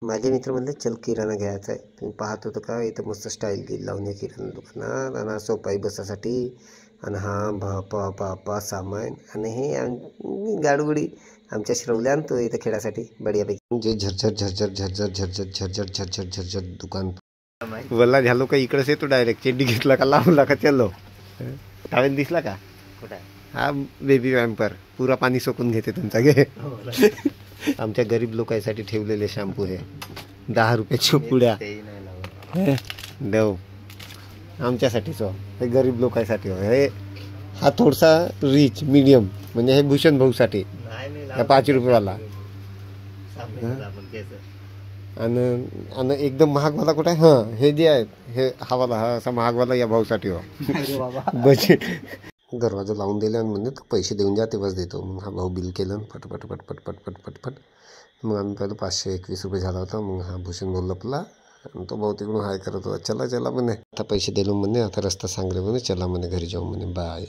माझे मित्र म्हणले चल किराणा घ्यायचा आहे. तुम्ही पाहत होतं का इथं मस्त स्टाईल गिल लावून आहे किराणा दुकानात आणि सोपाई बसासाठी आणि हा बापा बापा सामान आणि हे गाडगुडी आमच्या श्रवल्या आणतो इथं खेळासाठी बढियापैकी जे झरझर झरझर झरझर झरझर झरझर झरझर झरझर दुकान वल्ला झालो का इकडेच येतो डायरेक्ट चेंडी घेतला का लावला का चलो टावेल दिसला का हा बेबी वॅम्पर पुरा पाणी सोकून घेते तुमचा घे आमच्या गरीब लोकांसाठी ठेवलेले शॅम्पू हे 10 रुपयाच्या पुड्या देव आमच्यासाठीच हो हे गरीब लोकांसाठी हो हे हा थोडासा रिच मीडियम म्हणजे हे भूषण भाऊसाठी 5 रुपयेवाला आणि एकदम महागवाला कुठे आहे हां हे जे आहे हे हावाला हा असा महागवाला या भाऊसाठी हो बजेट दरवाजा लावून दिला आणि म्हणजे पैसे देऊन द्या तेव्हाच देतो मग हा भाऊ बिल केलं पटपट पटपट पटपट पटपट मग आम्ही पहिलं 521 रुपये झाला होता मग हा भूषण भाऊ लपला आणि तो भाऊ तिकडून हाय करत होता चला चला म्हणे आता पैसे दिलो म्हणे आता रस्ता सांगले म्हणे चला म्हणे घरी जाऊ म्हणे बाय.